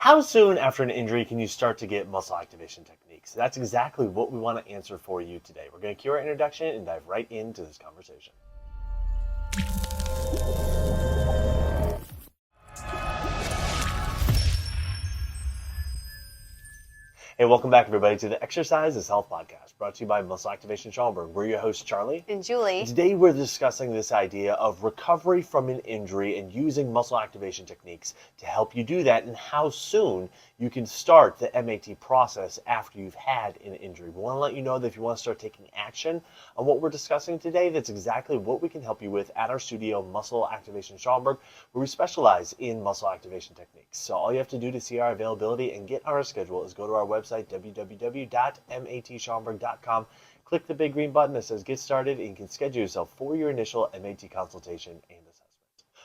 How soon after an injury can you start to get muscle activation techniques? That's exactly what we want to answer for you today. We're going to cue our introduction and dive right into this conversation. Hey, welcome back, everybody, to the Exercise is Health podcast, brought to you by Muscle Activation Schaumburg. We're your hosts, Charlie and Julie. And today, we're discussing this idea of recovery from an injury and using muscle activation techniques to help you do that, and how soon you can start the MAT process after you've had an injury. We want to let you know that if you want to start taking action on what we're discussing today, that's exactly what we can help you with at our studio, Muscle Activation Schaumburg, where we specialize in muscle activation techniques. So all you have to do to see our availability and get on our schedule is go to our website, www.matschaumburg.com. Click the big green button that says Get Started, and you can schedule yourself for your initial MAT consultation and assessment.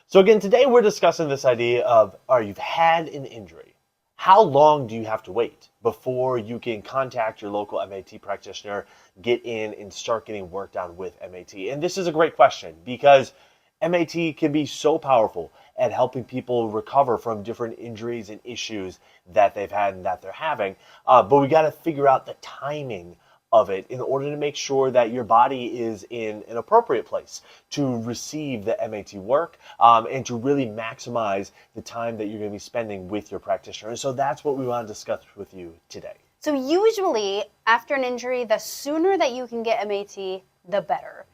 So again, today we're discussing this idea of, you've had an injury. How long do you have to wait before you can contact your local MAT practitioner, get in, and start getting work done with MAT? And this is a great question because MAT can be so powerful at helping people recover from different injuries and issues that they've had and that they're having. But we got to figure out the timing of it in order to make sure that your body is in an appropriate place to receive the MAT work and to really maximize the time that you're going to be spending with your practitioner. And so that's what we want to discuss with you today. So usually after an injury, the sooner that you can get MAT, the better.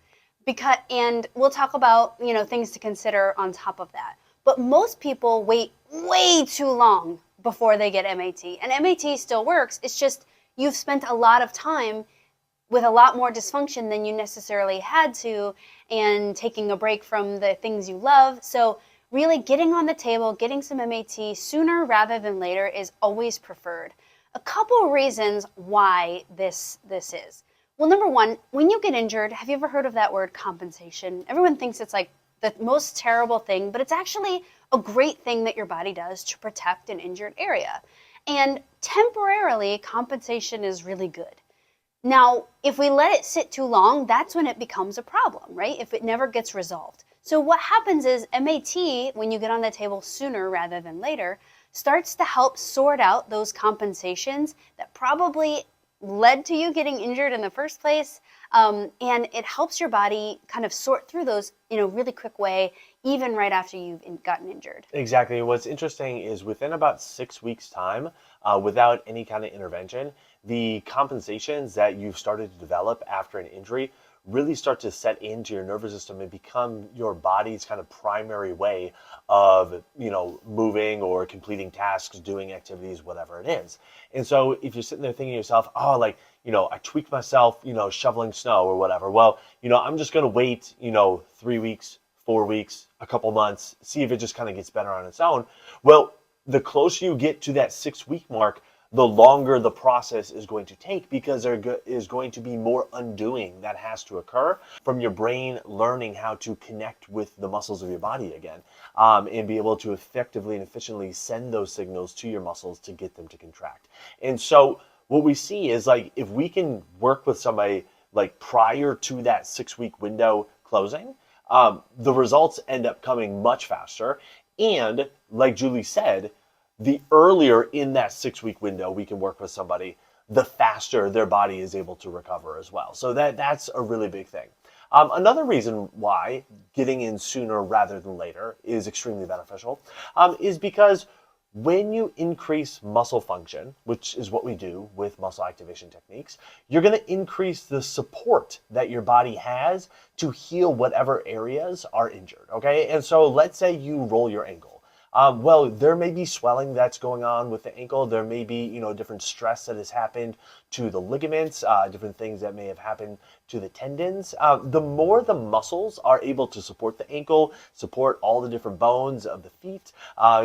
And we'll talk about, things to consider on top of that. But most people wait way too long before they get MAT. And MAT still works. It's just you've spent a lot of time with a lot more dysfunction than you necessarily had to, and taking a break from the things you love. So really getting on the table, getting some MAT sooner rather than later is always preferred. A couple of reasons why this is. Well, number one, when you get injured, have you ever heard of that word compensation? Everyone thinks it's like the most terrible thing, but it's actually a great thing that your body does to protect an injured area. And temporarily, compensation is really good. Now, if we let it sit too long, that's when it becomes a problem, right? If it never gets resolved. So what happens is MAT, when you get on the table sooner rather than later, starts to help sort out those compensations that probably led to you getting injured in the first place. And it helps your body kind of sort through those in a really quick way, even right after you've gotten injured. Exactly. What's interesting is within about 6 weeks' time, without any kind of intervention, the compensations that you've started to develop after an injury really start to set into your nervous system and become your body's kind of primary way of, moving or completing tasks, doing activities, whatever it is. And so if you're sitting there thinking to yourself, I tweaked myself, shoveling snow or whatever. Well, I'm just going to wait, 3 weeks, 4 weeks, a couple months, see if it just kind of gets better on its own. Well, the closer you get to that 6-week mark, the longer the process is going to take, because there is going to be more undoing that has to occur from your brain learning how to connect with the muscles of your body again, and be able to effectively and efficiently send those signals to your muscles to get them to contract. And so what we see is, if we can work with somebody prior to that 6-week window closing, the results end up coming much faster. And like Julie said, the earlier in that 6-week window we can work with somebody, the faster their body is able to recover as well. So that's a really big thing. Another reason why getting in sooner rather than later is extremely beneficial is because when you increase muscle function, which is what we do with muscle activation techniques, you're going to increase the support that your body has to heal whatever areas are injured, okay? And so let's say you roll your ankle. Well, there may be swelling that's going on with the ankle. There may be, different stress that has happened to the ligaments, different things that may have happened to the tendons. The more the muscles are able to support the ankle, support all the different bones of the feet,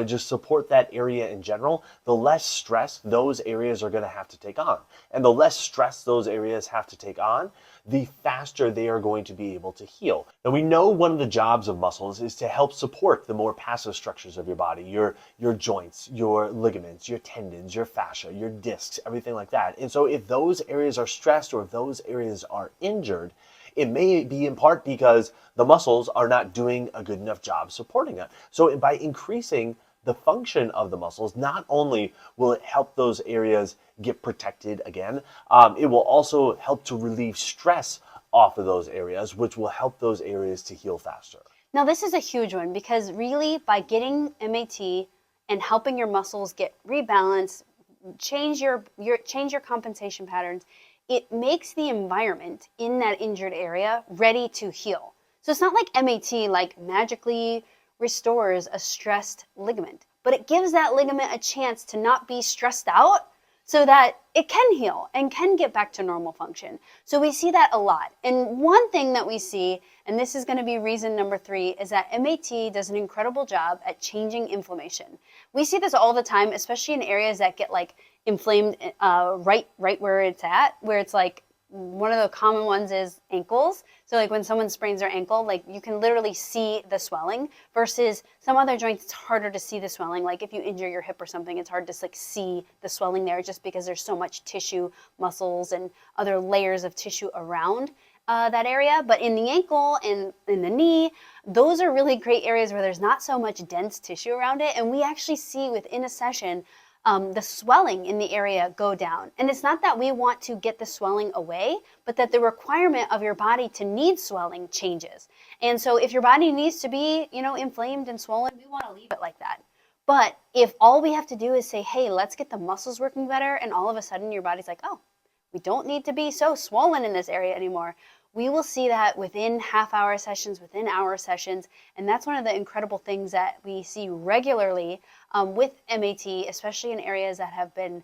just support that area in general, the less stress those areas are going to have to take on. And the less stress those areas have to take on, the faster they are going to be able to heal. Now, we know one of the jobs of muscles is to help support the more passive structures of your body, your joints, your ligaments, your tendons, your fascia, your discs, everything like that. And so if those areas are stressed or if those areas are injured, it may be in part because the muscles are not doing a good enough job supporting it. So by increasing the function of the muscles, not only will it help those areas get protected again, it will also help to relieve stress off of those areas, which will help those areas to heal faster. Now, this is a huge one because really, by getting MAT and helping your muscles get rebalanced, change your compensation patterns, it makes the environment in that injured area ready to heal. So it's not like MAT like magically restores a stressed ligament, but it gives that ligament a chance to not be stressed out so that it can heal and can get back to normal function. So we see that a lot. And one thing that we see, and this is going to be reason number 3, is that MAT does an incredible job at changing inflammation. We see this all the time, especially in areas that get like inflamed right where it's at, where it's like one of the common ones is ankles. So like when someone sprains their ankle, like you can literally see the swelling, versus some other joints, it's harder to see the swelling. Like if you injure your hip or something, it's hard to like see the swelling there just because there's so much tissue, muscles, and other layers of tissue around that area. But in the ankle and in the knee, those are really great areas where there's not so much dense tissue around it. And we actually see within a session the swelling in the area go down. And it's not that we want to get the swelling away, but that the requirement of your body to need swelling changes. And so if your body needs to be, inflamed and swollen, we want to leave it like that. But if all we have to do is say, hey, let's get the muscles working better, and all of a sudden your body's like, oh, we don't need to be so swollen in this area anymore, we will see that within half-hour sessions, within hour sessions. And that's one of the incredible things that we see regularly with MAT, especially in areas that have been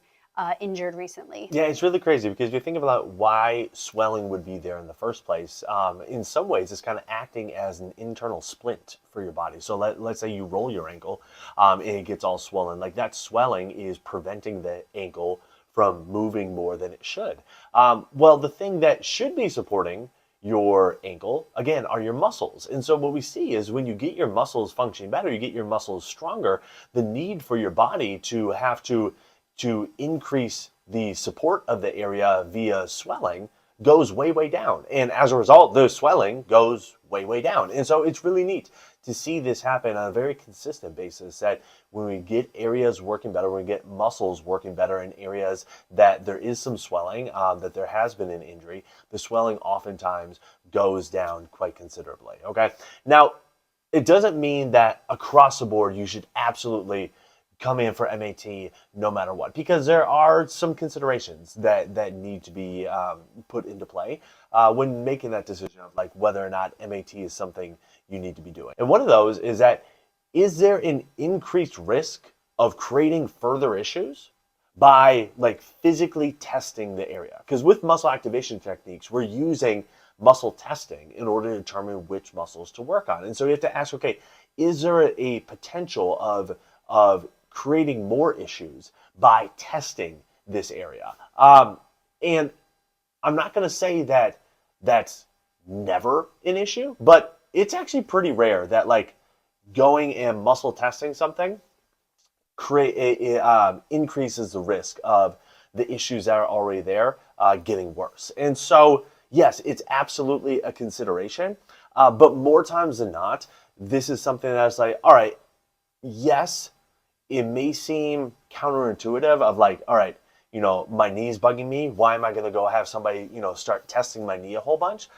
injured recently. Yeah, it's really crazy because if you think about why swelling would be there in the first place, in some ways it's kind of acting as an internal splint for your body. So let's say you roll your ankle and it gets all swollen. Like that swelling is preventing the ankle from moving more than it should. Well, the thing that should be supporting your ankle, again, are your muscles. And so what we see is when you get your muscles functioning better, you get your muscles stronger, the need for your body to have to increase the support of the area via swelling goes way, way down. And as a result, the swelling goes way, way down. And so it's really neat to see this happen on a very consistent basis, that when we get areas working better, when we get muscles working better in areas that there is some swelling, that there has been an injury, the swelling oftentimes goes down quite considerably, okay? Now, it doesn't mean that across the board you should absolutely come in for MAT no matter what, because there are some considerations that need to be put into play when making that decision of like whether or not MAT is something you need to be doing. And one of those is that, is there an increased risk of creating further issues by like physically testing the area? Because with muscle activation techniques, we're using muscle testing in order to determine which muscles to work on. And so you have to ask, okay, is there a potential of creating more issues by testing this area? And I'm not going to say that that's never an issue, but it's actually pretty rare that like going and muscle testing something increases the risk of the issues that are already there getting worse. And so, yes, it's absolutely a consideration, but more times than not, this is something that's like, all right, yes, it may seem counterintuitive of like, all right, my knee's bugging me. Why am I going to go have somebody, start testing my knee a whole bunch?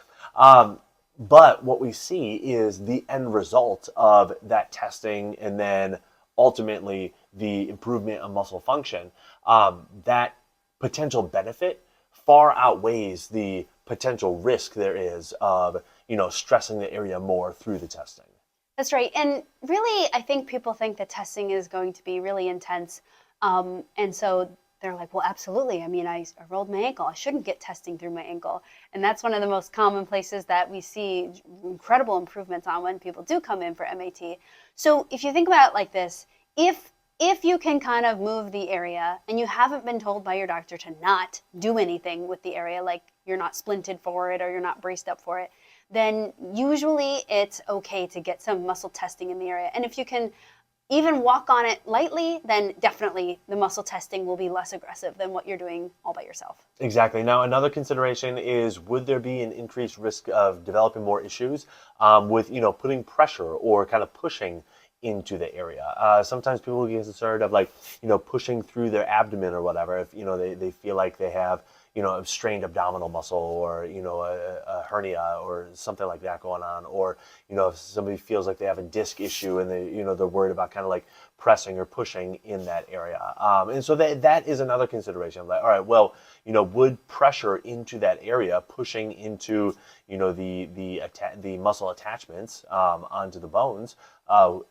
But what we see is the end result of that testing, and then ultimately the improvement of muscle function. That potential benefit far outweighs the potential risk there is of, stressing the area more through the testing. That's right. And really, I think people think that testing is going to be really intense. And so they're like, well, absolutely. I mean, I rolled my ankle. I shouldn't get testing through my ankle. And that's one of the most common places that we see incredible improvements on when people do come in for MAT. So if you think about it like this, if you can kind of move the area and you haven't been told by your doctor to not do anything with the area, like you're not splinted for it or you're not braced up for it, then usually it's okay to get some muscle testing in the area. And if you can even walk on it lightly, then definitely the muscle testing will be less aggressive than what you're doing all by yourself. Exactly. Now, another consideration is, would there be an increased risk of developing more issues with, putting pressure or kind of pushing into the area. Sometimes people get concerned of like, pushing through their abdomen or whatever, if, they feel like they have, a strained abdominal muscle, or, a hernia or something like that going on. Or, if somebody feels like they have a disc issue and they're worried about kind of like pressing or pushing in that area. And so that is another consideration. Like, all right, well, would pressure into that area, pushing into, the muscle attachments onto the bones,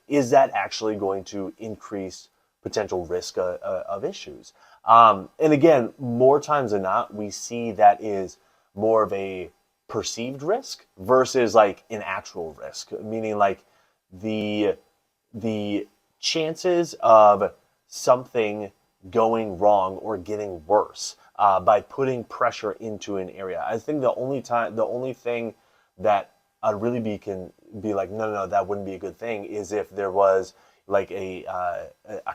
is that actually going to increase potential risk of issues? And again, more times than not, we see that is more of a perceived risk versus like an actual risk, meaning like the the chances of something going wrong or getting worse by putting pressure into an area. I think the only thing that I'd really can be like, no, no, no, that wouldn't be a good thing, is if there was like a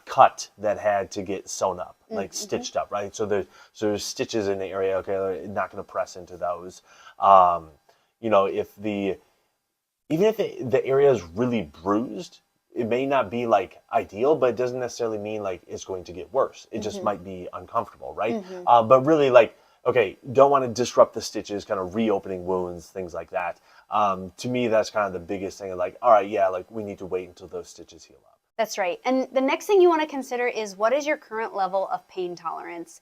cut that had to get sewn up, like stitched up, right? So there's stitches in the area. Okay, they're not going to press into those. Um, if even if the area is really bruised, it may not be like ideal, but it doesn't necessarily mean like it's going to get worse. It just might be uncomfortable, right? But really, like, okay, don't want to disrupt the stitches, kind of reopening wounds, things like that. To me, that's kind of the biggest thing. Like, all right, yeah, like we need to wait until those stitches heal up. That's right. And the next thing you want to consider is, what is your current level of pain tolerance?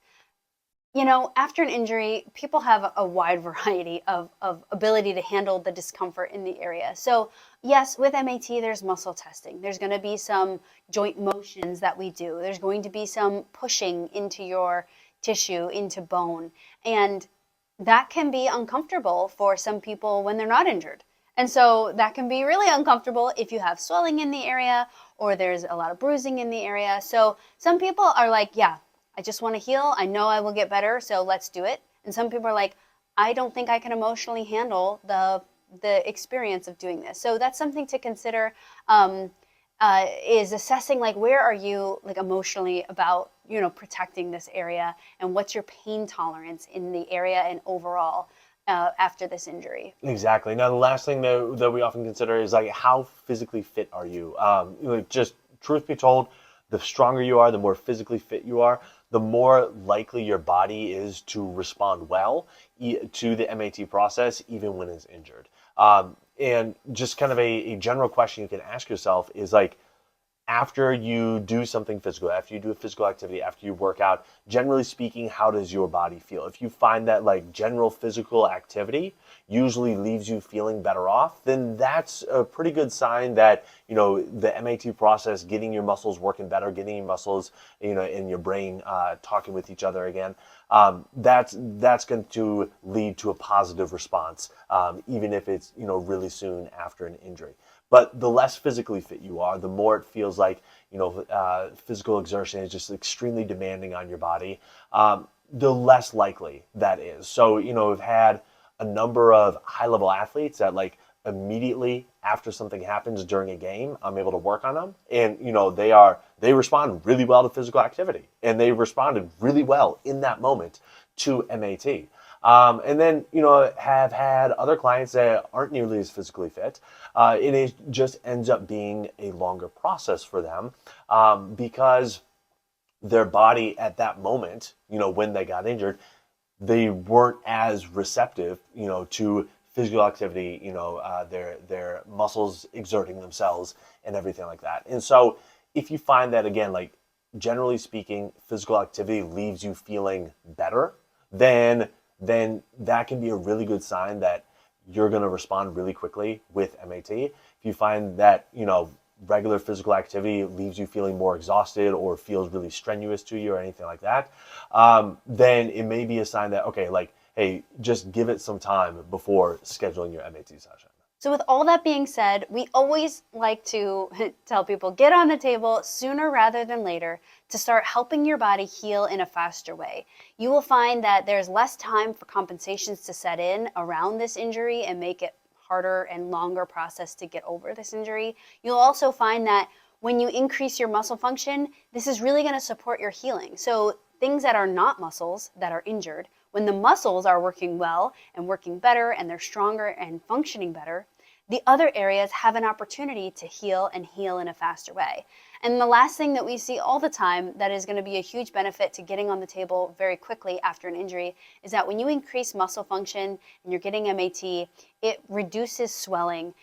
After an injury, people have a wide variety of ability to handle the discomfort in the area. So yes, with MAT, there's muscle testing. There's going to be some joint motions that we do. There's going to be some pushing into your tissue, into bone. And that can be uncomfortable for some people when they're not injured. And so that can be really uncomfortable if you have swelling in the area or there's a lot of bruising in the area. So some people are like, yeah, I just want to heal. I know I will get better, so let's do it. And some people are like, I don't think I can emotionally handle the experience of doing this. So that's something to consider. Is assessing like, where are you like emotionally about protecting this area, and what's your pain tolerance in the area and overall after this injury. Exactly. Now, the last thing that we often consider is like, how physically fit are you? Just truth be told, the stronger you are, the more physically fit you are, the more likely your body is to respond well to the MAT process, even when it's injured. And just kind of a general question you can ask yourself is like, after you do something physical, after you do a physical activity, after you work out, generally speaking, how does your body feel? If you find that like general physical activity usually leaves you feeling better off, then that's a pretty good sign that, the MAT process, getting your muscles working better, getting your muscles, in your brain talking with each other again, that's going to lead to a positive response, even if it's, really soon after an injury. But the less physically fit you are, the more it feels like, physical exertion is just extremely demanding on your body, the less likely that is. So, I've had a number of high-level athletes that like immediately after something happens during a game, I'm able to work on them. And, they respond really well to physical activity, and they responded really well in that moment to MAT. And then, have had other clients that aren't nearly as physically fit. It just ends up being a longer process for them, because their body at that moment, when they got injured, they weren't as receptive, to physical activity, their muscles exerting themselves and everything like that. And so if you find that, again, like generally speaking, physical activity leaves you feeling better, then that can be a really good sign that you're going to respond really quickly with MAT. If you find that, regular physical activity leaves you feeling more exhausted or feels really strenuous to you or anything like that, then it may be a sign that, okay, like, hey, just give it some time before scheduling your MAT session. So with all that being said, we always like to tell people, get on the table sooner rather than later to start helping your body heal in a faster way. You will find that there's less time for compensations to set in around this injury and make it harder and longer process to get over this injury. You'll also find that when you increase your muscle function, this is really going to support your healing. So things that are not muscles that are injured, when the muscles are working well and working better and they're stronger and functioning better, the other areas have an opportunity to heal and heal in a faster way. And the last thing that we see all the time that is going to be a huge benefit to getting on the table very quickly after an injury is that when you increase muscle function and you're getting MAT, it reduces swelling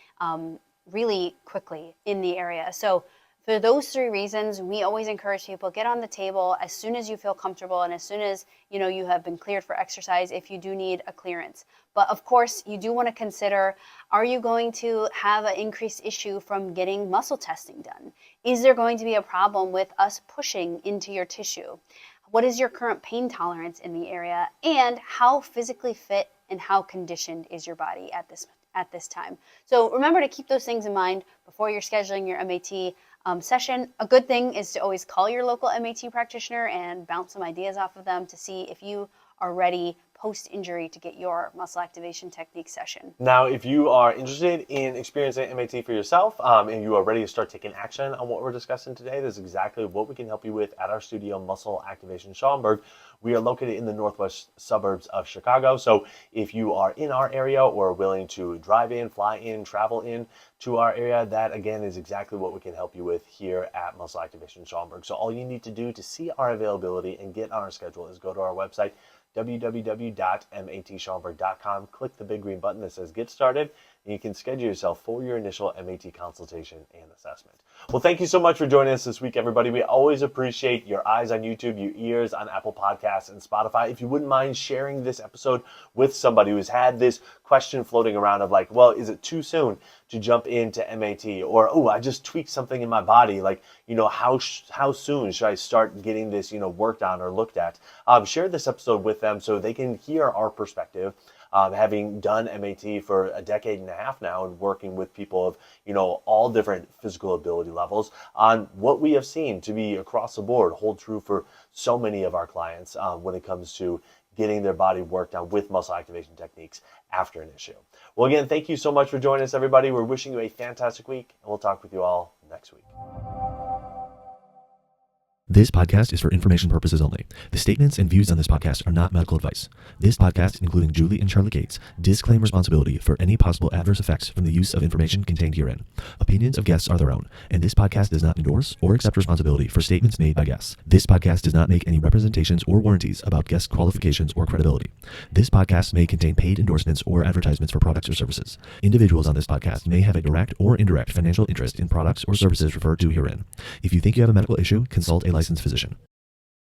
really quickly in the area. So for those three reasons, we always encourage people, get on the table as soon as you feel comfortable and as soon as you have been cleared for exercise if you do need a clearance. But of course, you do want to consider, are you going to have an increased issue from getting muscle testing done? Is there going to be a problem with us pushing into your tissue? What is your current pain tolerance in the area? And how physically fit and how conditioned is your body at this time? So remember to keep those things in mind before you're scheduling your MAT session. A good thing is to always call your local MAT practitioner and bounce some ideas off of them to see if you are ready post-injury to get your muscle activation technique session. Now, if you are interested in experiencing MAT for yourself and you are ready to start taking action on what we're discussing today, that's exactly what we can help you with at our studio, Muscle Activation Schaumburg. We are located in the northwest suburbs of Chicago. So if you are in our area or willing to drive in, fly in, travel in to our area, that again is exactly what we can help you with here at Muscle Activation Schaumburg. So all you need to do to see our availability and get on our schedule is go to our website, www.matschaumburg.com. Click the big green button that says Get Started, and you can schedule yourself for your initial MAT consultation and assessment. Well, thank you so much for joining us this week, everybody. We always appreciate your eyes on YouTube, your ears on Apple Podcasts and Spotify. If you wouldn't mind sharing this episode with somebody who's had this question floating around of like, well, is it too soon to jump into MAT? Or, oh, I just tweaked something in my body. Like, how soon should I start getting this, worked on or looked at? Share this episode with them so they can hear our perspective. Having done MAT for a decade and a half now and working with people of, all different physical ability levels on what we have seen to be across the board hold true for so many of our clients when it comes to getting their body worked on with muscle activation techniques after an issue. Well, again, thank you so much for joining us, everybody. We're wishing you a fantastic week, and we'll talk with you all next week. This podcast is for information purposes only. The statements and views on this podcast are not medical advice. This podcast, including Julie and Charlotte Gates, disclaim responsibility for any possible adverse effects from the use of information contained herein. Opinions of guests are their own, and this podcast does not endorse or accept responsibility for statements made by guests. This podcast does not make any representations or warranties about guest qualifications or credibility. This podcast may contain paid endorsements or advertisements for products or services. Individuals on this podcast may have a direct or indirect financial interest in products or services referred to herein. If you think you have a medical issue, consult a licensed physician.